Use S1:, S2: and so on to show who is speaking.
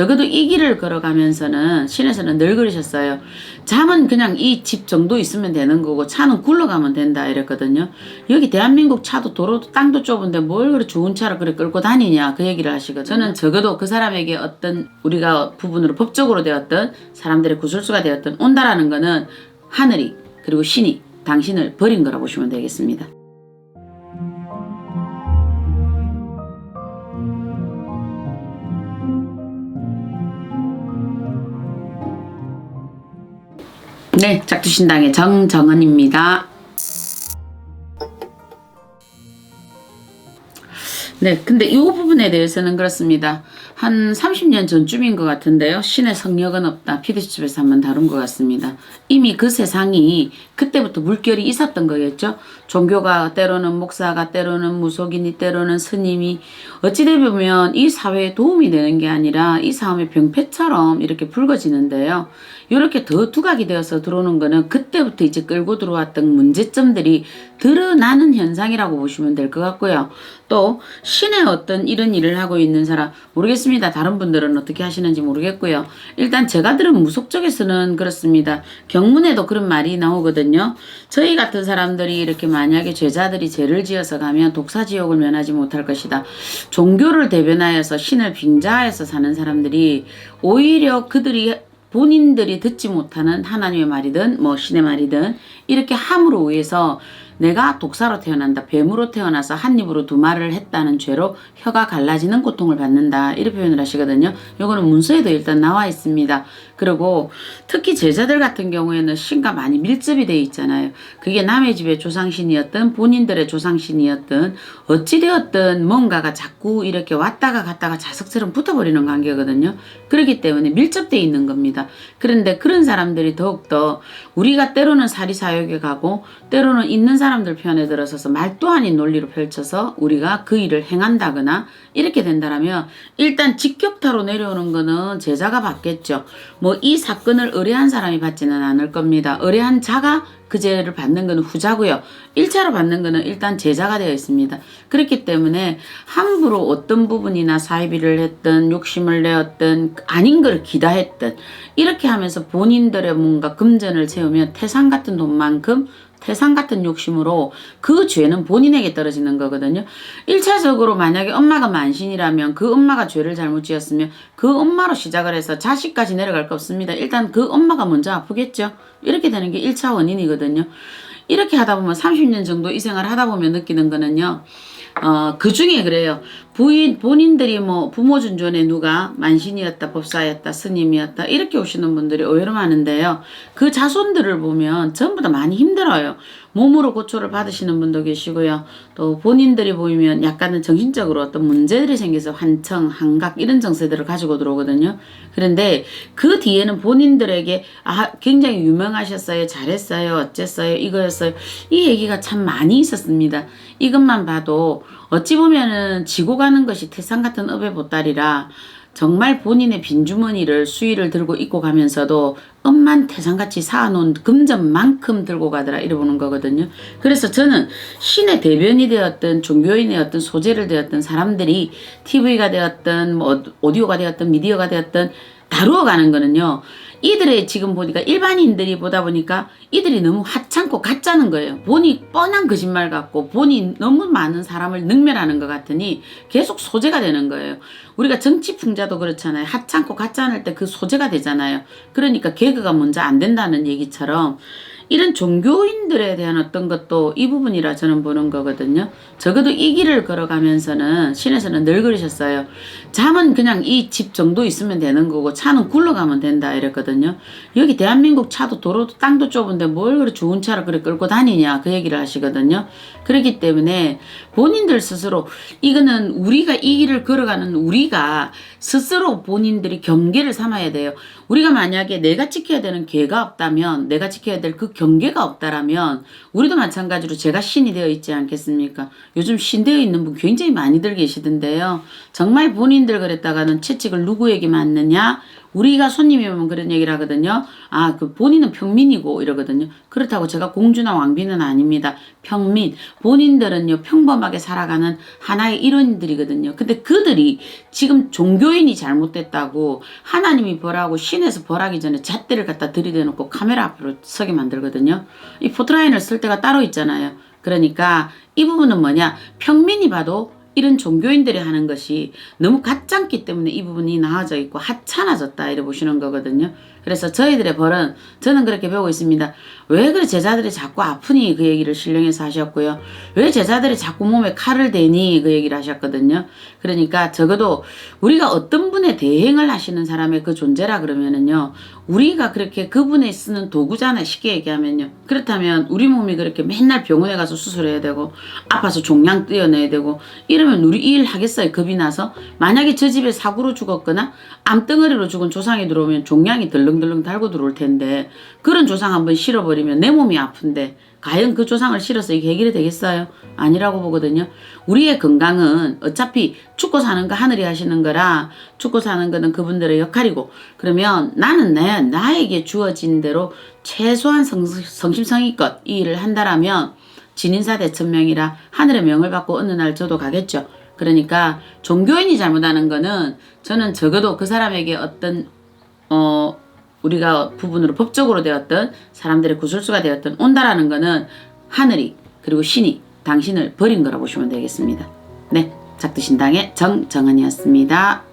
S1: 적어도 이 길을 걸어가면서는 신에서는 늘 그러셨어요. 잠은 그냥 이 집 정도 있으면 되는 거고 차는 굴러가면 된다 이랬거든요. 여기 대한민국 차도 도로도 땅도 좁은데 뭘 그렇게 좋은 차를 그렇게 끌고 다니냐 그 얘기를 하시거든요. 저는 적어도 그 사람에게 어떤 우리가 부분으로 법적으로 되었던 사람들의 구술수가 되었던 온다라는 거는 하늘이 그리고 신이 당신을 버린 거라 보시면 되겠습니다. 네, 작두신당의 정정은입니다. 네, 근데 이 부분에 대해서는 그렇습니다. 한 30년 전쯤인 것 같은데요. 신의 성력은 없다. 피디수첩에서 한번 다룬 것 같습니다. 이미 그 세상이 그때부터 물결이 있었던 거겠죠. 종교가 때로는 목사가 때로는 무속인이 때로는 스님이 어찌되면 이 사회에 도움이 되는 게 아니라 이 사람의 병폐처럼 이렇게 불거지는데요. 이렇게 더 두각이 되어서 들어오는 거는 그때부터 이제 끌고 들어왔던 문제점들이 드러나는 현상이라고 보시면 될 것 같고요. 또 신의 어떤 이런 일을 하고 있는 사람 모르겠습니다. 다른 분들은 어떻게 하시는지 모르겠고요. 일단 제가 들은 무속 쪽에서는 그렇습니다. 경문에도 그런 말이 나오거든요. 저희 같은 사람들이 이렇게 만약에 죄자들이 죄를 지어서 가면 독사지옥을 면하지 못할 것이다. 종교를 대변하여서 신을 빙자해서 사는 사람들이 오히려 그들이 본인들이 듣지 못하는 하나님의 말이든 뭐 신의 말이든 이렇게 함으로 의해서 내가 독사로 태어난다. 뱀으로 태어나서 한 입으로 두 말을 했다는 죄로 혀가 갈라지는 고통을 받는다. 이렇게 표현을 하시거든요. 요거는 문서에도 일단 나와 있습니다. 그리고 특히 제자들 같은 경우에는 신과 많이 밀접이 되어 있잖아요. 그게 남의 집의 조상신이었든 본인들의 조상신이었든 어찌되었든 뭔가가 자꾸 이렇게 왔다가 갔다가 자석처럼 붙어버리는 관계거든요. 그렇기 때문에 밀접되어 있는 겁니다. 그런데 그런 사람들이 더욱더 우리가 때로는 사리사욕에 가고 때로는 있는 사람들 편에 들어서서 말도 아닌 논리로 펼쳐서 우리가 그 일을 행한다거나 이렇게 된다라면 일단 직격타로 내려오는 거는 제자가 받겠죠. 뭐 이 사건을 의뢰한 사람이 받지는 않을 겁니다. 의뢰한 자가 그 죄를 받는 거는 후자고요. 1차로 받는 거는 일단 제자가 되어 있습니다. 그렇기 때문에 함부로 어떤 부분이나 사이비를 했든 욕심을 내었든 아닌 걸 기다했든 이렇게 하면서 본인들의 뭔가 금전을 채우면 태산 같은 돈만큼 태산 같은 욕심으로 그 죄는 본인에게 떨어지는 거거든요. 1차적으로 만약에 엄마가 만신이라면 그 엄마가 죄를 잘못 지었으면 그 엄마로 시작을 해서 자식까지 내려갈 거 없습니다. 일단 그 엄마가 먼저 아프겠죠. 이렇게 되는 게 1차 원인이거든요. 이렇게 하다 보면 30년 정도 이 생활을 하다 보면 느끼는 거는요. 그 중에 그래요. 본인들이 뭐 부모 준전에 누가 만신이었다, 법사였다, 스님이었다 이렇게 오시는 분들이 의외로 많은데요. 그 자손들을 보면 전부 다 많이 힘들어요. 몸으로 고초를 받으시는 분도 계시고요. 또 본인들이 보이면 약간은 정신적으로 어떤 문제들이 생겨서 환청, 한각 이런 정세들을 가지고 들어오거든요. 그런데 그 뒤에는 본인들에게 굉장히 유명하셨어요. 잘했어요. 어쨌어요. 이거였어요. 이 얘기가 참 많이 있었습니다. 이것만 봐도 어찌 보면은 지고 가는 것이 태산 같은 업의 보따리라 정말 본인의 빈주머니를 수의를 들고 입고 가면서도 엄만 태산같이 쌓아놓은 금전만큼 들고 가더라 이러보는 거거든요. 그래서 저는 신의 대변이 되었든 종교인의 어떤 소재를 되었든 사람들이 TV가 되었든 뭐 오디오가 되었든 미디어가 되었든 다루어 가는 거는요. 이들의 지금 보니까 일반인들이 보다 보니까 이들이 너무 하찮고 가짜는 거예요. 본이 뻔한 거짓말 같고 본이 너무 많은 사람을 능멸하는 것 같으니 계속 소재가 되는 거예요. 우리가 정치 풍자도 그렇잖아요. 하찮고 가짜할 때 그 소재가 되잖아요. 그러니까 개그가 먼저 안 된다는 얘기처럼 이런 종교인들에 대한 어떤 것도 이 부분이라 저는 보는 거거든요. 적어도 이 길을 걸어가면서는 신에서는 늘 그러셨어요. 잠은 그냥 이 집 정도 있으면 되는 거고 차는 굴러가면 된다 이랬거든요. 여기 대한민국 차도 도로도 땅도 좁은데 뭘 그렇게 좋은 차를 그렇게 끌고 다니냐 그 얘기를 하시거든요. 그렇기 때문에 본인들 스스로 이거는 우리가 이 길을 걸어가는 우리가 스스로 본인들이 경계를 삼아야 돼요. 우리가 만약에 내가 지켜야 되는 계가 없다면 내가 지켜야 될 그 경계가 없다라면 우리도 마찬가지로 제가 신이 되어 있지 않겠습니까? 요즘 신 되어 있는 분 굉장히 많이들 계시던데요. 정말 본인들 그랬다가는 채찍을 누구에게 맞느냐? 우리가 손님이 오면 그런 얘기를 하거든요. 아, 그 본인은 평민이고 이러거든요. 그렇다고 제가 공주나 왕비는 아닙니다. 평민. 본인들은요, 평범하게 살아가는 하나의 일원들이거든요. 근데 그들이 지금 종교인이 잘못됐다고 하나님이 벌하고 신에서 벌하기 전에 잣대를 갖다 들이대놓고 카메라 앞으로 서게 만들거든요. 이 포트라인을 쓸 때가 따로 있잖아요. 그러니까 이 부분은 뭐냐? 평민이 봐도 이런 종교인들이 하는 것이 너무 가짜기 때문에 이 부분이 나아져 있고 하찮아졌다 이래 보시는 거거든요. 그래서 저희들의 벌은 저는 그렇게 배우고 있습니다. 왜 그래 제자들이 자꾸 아프니 그 얘기를 신령에서 하셨고요. 왜 제자들이 자꾸 몸에 칼을 대니 그 얘기를 하셨거든요. 그러니까 적어도 우리가 어떤 분의 대행을 하시는 사람의 그 존재라 그러면은요. 우리가 그렇게 그분이 쓰는 도구잖아요. 쉽게 얘기하면요. 그렇다면 우리 몸이 그렇게 맨날 병원에 가서 수술해야 되고 아파서 종양 떼어내야 되고 이러면 우리 이 일 하겠어요. 겁이 나서. 만약에 저 집에 사고로 죽었거나 암덩어리로 죽은 조상이 들어오면 종양이 덜렁덜렁 달고 들어올 텐데 그런 조상 한번 실어버리면 내 몸이 아픈데 과연 그 조상을 실어서 이게 해결이 되겠어요? 아니라고 보거든요. 우리의 건강은 어차피 죽고 사는 거 하늘이 하시는 거라 죽고 사는 거는 그분들의 역할이고 그러면 나는 나에게 주어진 대로 최소한 성심성의껏 이 일을 한다라면 진인사 대천명이라 하늘의 명을 받고 어느 날 저도 가겠죠. 그러니까 종교인이 잘못하는 거는 저는 적어도 그 사람에게 어떤 우리가 부분으로 법적으로 되었던 사람들의 구술수가 되었던 온다라는 거는 하늘이 그리고 신이 당신을 버린 거라 보시면 되겠습니다. 네, 작두신당의 정정은이었습니다.